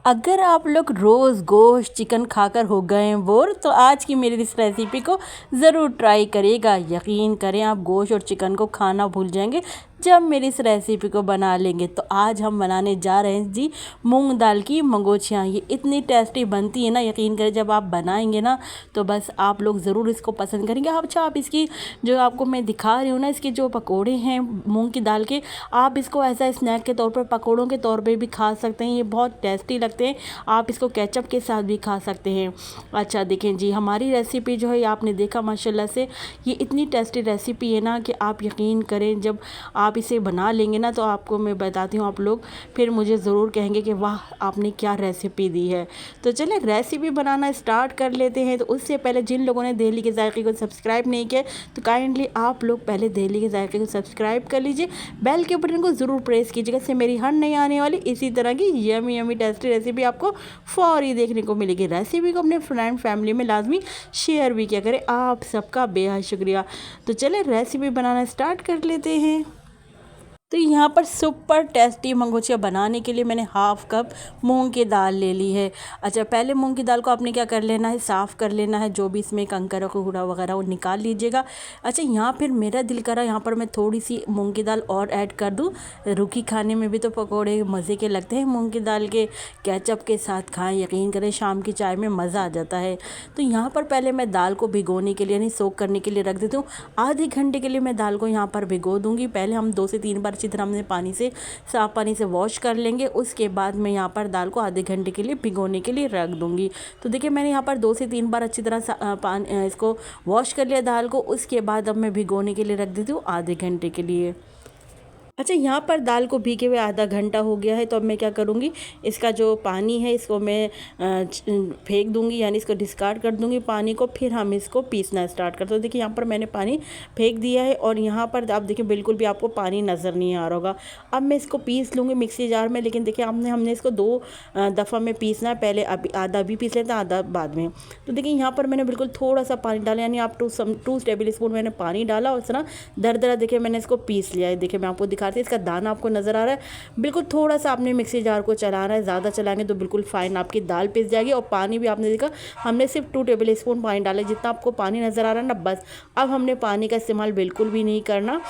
अगर आप लोग रोज़ गोश्त चिकन खाकर हो गए हैं बोर, तो आज की मेरी इस रेसिपी को ज़रूर ट्राई करिएगा। यकीन करें, आप गोश्त और चिकन को खाना भूल जाएंगे जब मेरी इस रेसिपी को बना लेंगे। तो आज हम बनाने जा रहे हैं जी मूंग दाल की मंगोछियाँ। ये इतनी टेस्टी बनती है ना, यकीन करें जब आप बनाएंगे ना तो बस आप लोग ज़रूर इसको पसंद करेंगे। अच्छा, आप इसकी जो आपको मैं दिखा रही हूँ ना, इसके जो पकोड़े हैं मूंग की दाल के, आप इसको ऐसा स्नैक के तौर पर, पकोड़ों के तौर पर भी खा सकते हैं। ये बहुत टेस्टी लगते हैं। आप इसको केचप के साथ भी खा सकते हैं। अच्छा देखें जी, हमारी रेसिपी जो है आपने देखा माशाल्लाह से, ये इतनी टेस्टी रेसिपी है ना कि आप यकीन करें जब आप इसे बना लेंगे ना तो आपको मैं बताती हूँ, आप लोग फिर मुझे ज़रूर कहेंगे कि वाह आपने क्या रेसिपी दी है। तो चलें रेसिपी बनाना स्टार्ट कर लेते हैं। तो उससे पहले जिन लोगों ने दहली के जायके को सब्सक्राइब नहीं किया तो काइंडली आप लोग पहले दहली के जायके को सब्सक्राइब कर लीजिए, बेल के बटन को ज़रूर प्रेस कीजिएगा, इससे मेरी हर नई आने वाली इसी तरह की यमी यमी टेस्टी रेसिपी आपको फौरी देखने को मिलेगी। रेसिपी को अपने फ्रेंड फैमिली में लाजमी शेयर भी किया करें। आप सबका बेहद शुक्रिया। तो चलें रेसिपी बनाना स्टार्ट कर लेते हैं। तो यहाँ पर सुपर टेस्टी मंगोछिया बनाने के लिए मैंने हाफ़ कप मूंग की दाल ले ली है। अच्छा, पहले मूंग की दाल को आपने क्या कर लेना है, साफ़ कर लेना है, जो भी इसमें कंकर कूड़ा वगैरह वो निकाल लीजिएगा। अच्छा, यहाँ फिर मेरा दिल करा यहाँ पर मैं थोड़ी सी मूंग की दाल और ऐड कर दूँ। रूखी खाने में भी तो पकौड़े मज़े के लगते हैं, मूँग की दाल के केचप के साथ खाएँ, यकीन करें शाम की चाय में मज़ा आ जाता है। तो यहाँ पर पहले मैं दाल को भिगोने के लिए यानी सोक करने के लिए रख देती हूँ। आधे घंटे के लिए मैं दाल को यहाँ पर भिगो दूँगी। पहले हम 2 से 3 बार अच्छी तरह हमने पानी से, साफ़ पानी से वॉश कर लेंगे। उसके बाद मैं यहाँ पर दाल को आधे घंटे के लिए भिगोने के लिए रख दूँगी। तो देखिए मैंने यहाँ पर 2 से 3 बार अच्छी तरह इसको वॉश कर लिया दाल को। उसके बाद अब मैं भिगोने के लिए रख देती हूँ आधे घंटे के लिए। अच्छा, यहाँ पर दाल को भीगे हुए आधा घंटा हो गया है। तो अब मैं क्या करूँगी, इसका जो पानी है इसको मैं फेंक दूँगी, यानी इसको डिस्कार्ड कर दूँगी पानी को। फिर हम इसको पीसना स्टार्ट करते हैं। तो देखिए यहाँ पर मैंने पानी फेंक दिया है और यहाँ पर आप देखिए बिल्कुल भी आपको पानी नज़र नहीं आ रहा होगा। अब मैं इसको पीस लूँगी मिक्सी जार में। लेकिन देखिए हमने इसको 2 दफ़ा में पीसना है, पहले अभी आधा भी पीस लेते हैं, आधा बाद में। तो देखिए यहाँ पर मैंने बिल्कुल थोड़ा सा पानी डाला, यानी आप 2 टेबल स्पून मैंने पानी डाला और इस तरह दरदरा देखिए मैंने इसको पीस लिया है। देखिए मैं आपको दिखा, इसका दाना आपको नज़र आ रहा है। बिल्कुल थोड़ा सा आपने मिक्सी जार को चलाना है, ज़्यादा चलाएंगे तो बिल्कुल फाइन आपकी दाल पिस जाएगी। और पानी भी आपने देखा, हमने सिर्फ 2 टेबल स्पून पानी डाला, जितना आपको पानी नज़र आ रहा है ना बस। अब हमने पानी का इस्तेमाल बिल्कुल भी नहीं करना।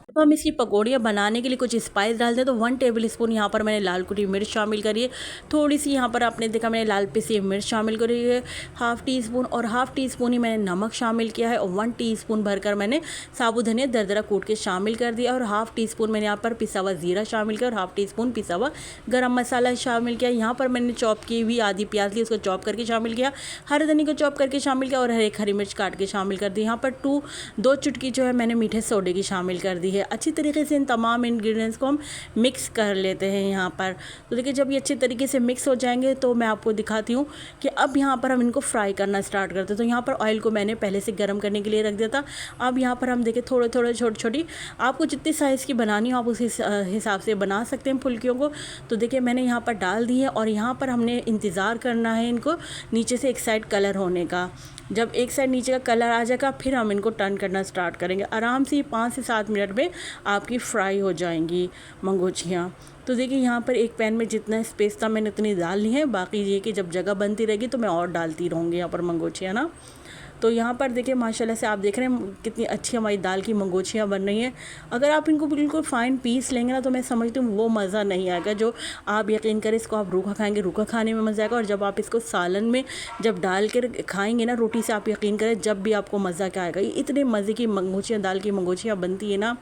अब हम इसकी पकौड़ियाँ बनाने के लिए कुछ स्पाइस डालते हैं। तो 1 टेबल स्पून यहाँ पर मैंने लाल कुटी मिर्च शामिल करी है। थोड़ी सी यहाँ पर आपने देखा मैंने लाल पिसी मिर्च शामिल करी है, हाफ़ टी स्पून, और हाफ़ टी स्पून ही मैंने नमक शामिल किया है। और 1 टीस्पून भरकर मैंने साबुत धनिया दरदरा कूट के शामिल कर दिया। और हाफ़ टी स्पून मैंने यहाँ पर पिसा हुआ ज़ीरा शामिल किया और हाफ़ टी स्पून पिसा हुआ गरम मसाला शामिल किया। यहाँ पर मैंने चॉप की हुई आधी प्याज ली, उसको चॉप करके शामिल किया, हरे धनिया को चॉप करके शामिल किया और हरी मिर्च काट के शामिल कर दी। यहाँ पर 2 चुटकी जो है मैंने मीठे सोडे की शामिल कर दी है। अच्छी तरीके से इन तमाम इंग्रेडिएंट्स को हम मिक्स कर लेते हैं यहाँ पर। तो देखिए जब ये अच्छे तरीके से मिक्स हो जाएंगे तो मैं आपको दिखाती हूँ कि अब यहाँ पर हम इनको फ्राई करना स्टार्ट करते हैं। तो यहाँ पर ऑयल को मैंने पहले से गर्म करने के लिए रख दिया था। अब यहाँ पर हम देखिए थोड़े थोड़े छोटी छोटी, आपको जितनी साइज़ की बनानी हो आप उस हिसाब से बना सकते हैं फुल्कियों को। तो देखिए मैंने यहाँ पर डाल दी है और यहाँ पर हमने इंतज़ार करना है इनको नीचे से एक साइड कलर होने का। जब एक साइड नीचे का कलर आ जाएगा फिर हम इनको टर्न करना स्टार्ट करेंगे। आराम से 5 से 7 मिनट में आपकी फ्राई हो जाएंगी मंगोछियाँ। तो देखिए यहाँ पर एक पैन में जितना स्पेस था मैंने उतनी डाल ली है। बाकी ये कि जब जगह बनती रहेगी तो मैं और डालती रहूँगी यहाँ पर मंगोछियाँ ना। तो यहाँ पर देखिए माशाल्लाह से आप देख रहे हैं कितनी अच्छी हमारी दाल की मंगोछियाँ बन रही हैं। अगर आप इनको बिल्कुल फ़ाइन पीस लेंगे ना तो मैं समझती हूँ वो मज़ा नहीं आएगा जो आप यकीन करें इसको आप रूखा खाएंगे, रूखा खाने में मज़ा आएगा। और जब आप इसको सालन में जब डाल कर खाएंगे ना रोटी से, आप यकीन करें जब भी आपको मज़ा क्या आएगा। इतने मज़े की मंगोछियाँ, दाल की मंगोछियाँ बनती है ना।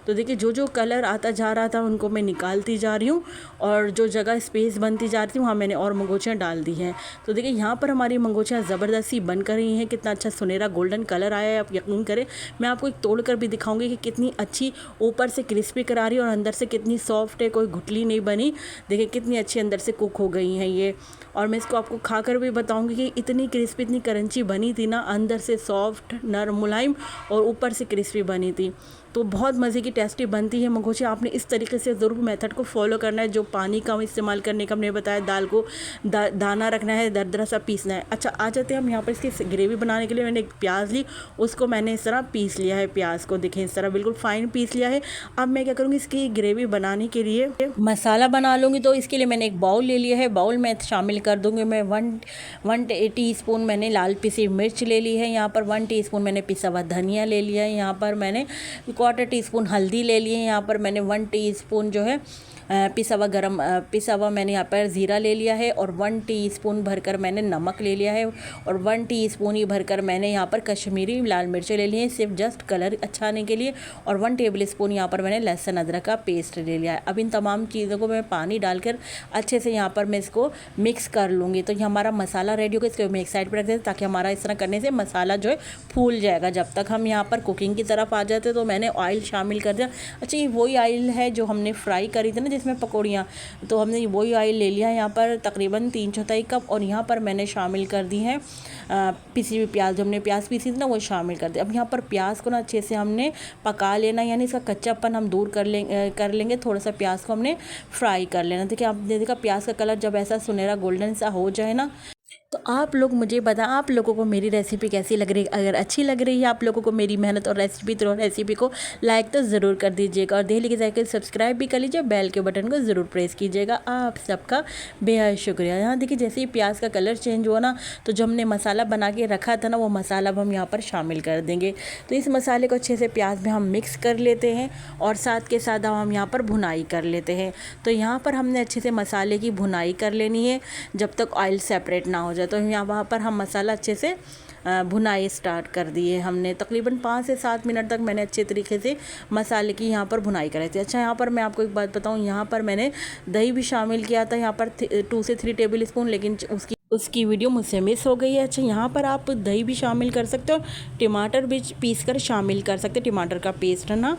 तो देखिए जो कलर आता जा रहा था उनको मैं निकालती जा रही हूँ और जो जगह स्पेस बनती जा रही थी वहाँ मैंने और मंगोछियाँ डाल दी हैं। तो देखिए यहाँ पर हमारी मंगोछियाँ ज़बरदस्ती बन कर रही हैं। कितना अच्छा सुनहरा गोल्डन कलर आया है, आप यकीन करें। मैं आपको एक तोड़ कर भी दिखाऊंगी कि कितनी अच्छी ऊपर से क्रिस्पी करारी और अंदर से कितनी सॉफ्ट है, कोई गुठली नहीं बनी। देखिए कितनी अच्छी अंदर से कुक हो गई हैं ये। और मैं इसको आपको खा कर भी बताऊँगी कि इतनी क्रिस्पी, इतनी क्रंची बनी थी ना, अंदर से सॉफ्ट नरम मुलायम और ऊपर से क्रिस्पी बनी थी। तो बहुत मज़े की टेस्टी बनती है मंगोची। आपने इस तरीके से ज़रूर मेथड को फॉलो करना है। जो पानी का इस्तेमाल करने का हमने बताया, दाल को दाना रखना है, दरदरा सा पीसना है। अच्छा, आ जाते हैं हम यहाँ पर इसकी ग्रेवी बनाने के लिए। मैंने एक प्याज ली, उसको मैंने इस तरह पीस लिया है। प्याज को देखें इस तरह बिल्कुल फाइन पीस लिया है। अब मैं क्या करूँगी, इसकी ग्रेवी बनाने के लिए मसाला बना लूँगी। तो इसके लिए मैंने एक बाउल ले लिया है। बाउल में शामिल कर दूँगी मैं वन टीस्पून मैंने लाल पिसी मिर्च ले ली है। यहाँ पर 1 टीस्पून मैंने पिसा हुआ धनिया ले लिया है। यहाँ पर मैंने 1/4 टीस्पून हल्दी ले ली है। यहाँ पर मैंने 1 टीस्पून जो है पिसा हुआ मैंने यहाँ पर ज़ीरा ले लिया है, और 1 टीस्पून भरकर मैंने नमक ले लिया है, और 1 टीस्पून ही भरकर मैंने यहाँ पर कश्मीरी लाल मिर्चें ले ली हैं, सिर्फ जस्ट कलर अच्छा आने के लिए, और 1 टेबल स्पून यहाँ पर मैंने लहसुन अदरक का पेस्ट ले लिया है। अब इन तमाम चीज़ों को मैं पानी डालकर अच्छे से यहाँ पर मैं इसको मिक्स कर लूँगी। तो ये हमारा मसाला रेडी होगा, इसको मैं एक साइड पर रख देते हैं, ताकि हमारा इस तरह करने से मसाला जो है फूल जाएगा। जब तक हम यहाँ पर कुकिंग की तरफ आ जाते तो मैंने ऑयल शामिल कर दिया। अच्छा, ये वही ऑयल है जो हमने फ्राई करी थी ना जिसमें पकौड़ियाँ, तो हमने वही ऑयल ले लिया है यहाँ पर तकरीबन 3/4 कप, और यहाँ पर मैंने शामिल कर दी है पिसी हुई प्याज। जो हमने प्याज पीसी थी ना वो शामिल कर दिया। अब यहाँ पर प्याज को ना अच्छे से हमने पका लेना, यानी इसका कच्चापन हम दूर कर लेंगे। थोड़ा सा प्याज को हमने फ्राई कर लेना। देखिए, आपने देखा प्याज का कलर जब ऐसा सुनहरा गोल्डन सा हो जाए ना, तो आप लोग मुझे बताएं आप लोगों को मेरी रेसिपी कैसी लग रही है। अगर अच्छी लग रही है आप लोगों को मेरी मेहनत और रेसिपी को लाइक तो ज़रूर कर दीजिएगा, और दिल्ली के जाकर सब्सक्राइब भी कर लीजिए, बेल के बटन को ज़रूर प्रेस कीजिएगा। आप सबका बेहद शुक्रिया। यहाँ देखिए, जैसे ही प्याज का कलर चेंज हुआ ना, तो जो हमने मसाला बना के रखा था ना, वो मसाला अब हम यहाँ पर शामिल कर देंगे। तो इस मसाले को अच्छे से प्याज में हम मिक्स कर लेते हैं, और साथ के साथ हम यहाँ पर भुनाई कर लेते हैं। तो यहाँ पर हमने अच्छे से मसाले की भुनाई कर लेनी है जब तक ऑयल सेपरेट ना हो जाए। तो यहाँ वहाँ पर हम मसाला अच्छे से भुनाई स्टार्ट कर दिए हमने। तकरीबन 5 से 7 मिनट तक मैंने अच्छे तरीके से मसाले की यहाँ पर भुनाई कराई थी। अच्छा, यहाँ पर मैं आपको एक बात बताऊँ, यहाँ पर मैंने दही भी शामिल किया था, यहाँ पर 2 से 3 टेबल स्पून, लेकिन उसकी वीडियो मुझसे मिस हो गई है। अच्छा, यहाँ पर आप दही भी शामिल कर सकते हो, टमाटर भी पीस कर शामिल कर सकते हैं, टमाटर का पेस्ट है ना,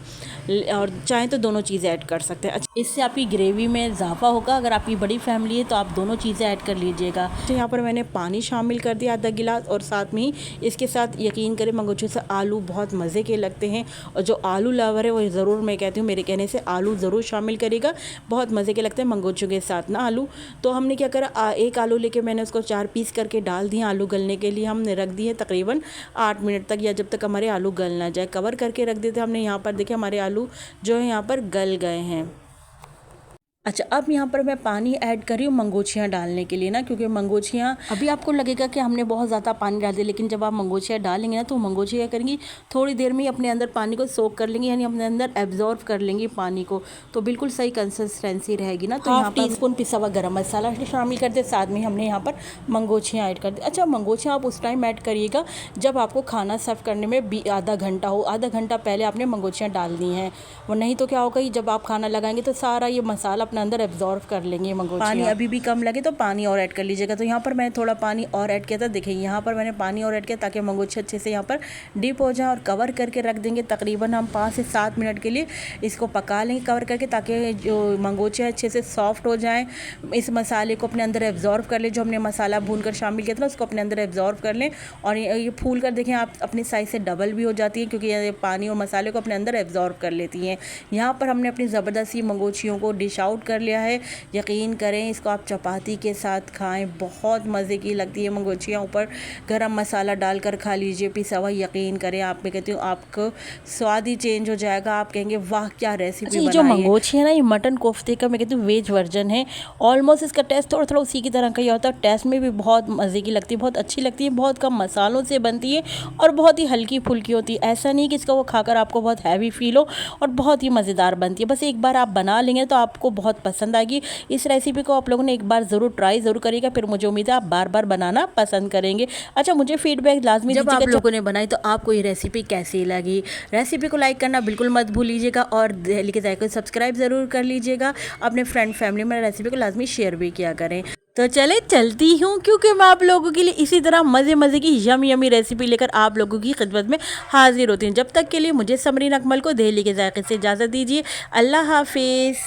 और चाहें तो दोनों चीज़ें ऐड कर सकते हैं। अच्छा, इससे आपकी ग्रेवी में इजाफा होगा। अगर आपकी बड़ी फैमिली है तो आप दोनों चीज़ें ऐड कर लीजिएगा। अच्छा, यहाँ पर मैंने पानी शामिल कर दिया आधा गिलास, और साथ में ही इसके साथ यकीन करें मंगोचू से आलू बहुत मज़े के लगते हैं, और जो आलू लवर है वो ज़रूर, मैं कहती हूँ मेरे कहने से आलू ज़रूर शामिल करेगा, बहुत मज़े के लगते हैं मंगोचू के साथ ना आलू। तो हमने क्या करा, एक आलू लेके मैंने उसको 4 पीस करके डाल दिए आलू गलने के लिए। हमने रख दिए तकरीबन 8 मिनट तक, या जब तक हमारे आलू गल ना जाए, कवर करके रख देते हमने। यहाँ पर देखिए हमारे आलू जो है यहाँ पर गल गए हैं। अच्छा, अब यहाँ पर मैं पानी ऐड कर रही हूँ मंगोछियाँ डालने के लिए ना, क्योंकि मंगोछियाँ अभी आपको लगेगा कि हमने बहुत ज़्यादा पानी डाल दिया, लेकिन जब आप मंगोछियाँ डालेंगे ना तो मंगोछियाँ करेंगी थोड़ी देर में ही अपने अंदर पानी को सोख कर लेंगी, यानी अपने अंदर एब्जॉर्व कर लेंगी पानी को, तो बिल्कुल सही कंसिस्टेंसी रहेगी ना। तो यहाँ 1 टीस्पून पिसा हुआ गरम मसाला शामिल कर दे, साथ में हमने यहाँ पर मंगोछियाँ ऐड कर दी। अच्छा, मंगोछियाँ आप उस टाइम ऐड करिएगा जब आपको खाना सर्व करने में आधा घंटा हो, आधा घंटा पहले आपने मंगोछियाँ डालनी है, वो नहीं तो क्या होगा, जब आप खाना लगाएंगे तो सारा ये मसाला अपने अंदर एब्जॉर्व कर लेंगे मंगोछियाँ। पानी अभी भी कम लगे तो पानी और ऐड कर लीजिएगा। तो यहाँ पर मैंने थोड़ा पानी और ऐड किया था। देखिए, यहाँ पर मैंने पानी और ऐड किया ताकि मंगोछियाँ अच्छे से यहाँ पर डिप हो जाए, और कवर करके रख देंगे। तकरीबन हम 5 से 7 मिनट के लिए इसको पका लेंगे कवर करके, ताकि जो मंगोछियाँ अच्छे से सॉफ्ट हो जाएँ, इस मसाले को अपने अंदर एब्जॉर्व कर लें। जो हमने मसाला भून कर शामिल किया था उसको अपने अंदर एब्जॉर्व कर लें, और ये फूल कर देखें आप अपनी साइज़ से डबल भी हो जाती है, क्योंकि ये पानी और मसाले को अपने अंदर एब्जॉर्व कर लेती हैं। यहाँ पर हमने अपनी ज़बरदस्ती मंगोछियों को डिश आउट कर लिया है। यकीन करें, इसको आप चपाती के साथ खाएं, बहुत मज़े की लगती है मंगोछियाँ। ऊपर गरम मसाला डालकर खा लीजिए पिसा हुआ, यकीन करें आप, मैं कहती हूँ आपको स्वाद ही चेंज हो जाएगा। आप कहेंगे वाह क्या रेसिपी बनाई है। जो मंगोछियाँ ना, ये मटन कोफ्ते का मैं कहती हूँ वेज वर्जन है। ऑलमोस्ट इसका टेस्ट थोड़ा थोड़ा उसी की तरह का ही होता है। टेस्ट में भी बहुत मज़े की लगती है, बहुत अच्छी लगती है, बहुत कम मसालों से बनती है, और बहुत ही हल्की फुल्की होती है। ऐसा नहीं कि इसका वो खाकर आपको बहुत हैवी फील हो, और बहुत ही मज़ेदार बनती है। बस एक बार आप बना लेंगे तो आपको बहुत पसंद आएगी। इस रेसिपी को आप लोगों ने एक बार ज़रूर ट्राई ज़रूर करिएगा, फिर मुझे उम्मीद है आप बार बार बनाना पसंद करेंगे। अच्छा, मुझे फीडबैक लाजमी जब आप लोगों ने बनाई तो आपको ये रेसिपी कैसी लगी। रेसिपी को लाइक करना बिल्कुल मत भूलिएगा, और दिल्ली के जायके को सब्सक्राइब ज़रूर कर लीजिएगा। अपने फ्रेंड फैमिली में रेसिपी को लाजमी शेयर भी किया करें। तो चले चलती हूँ, क्योंकि मैं आप लोगों के लिए इसी तरह मज़े की यमी रेसिपी लेकर आप लोगों की खिदमत में हाजिर होती हूँ। जब तक के लिए मुझे समरीन अकमल को दिल्ली के जायके से इजाज़त दीजिए। अल्लाह हाफिज़।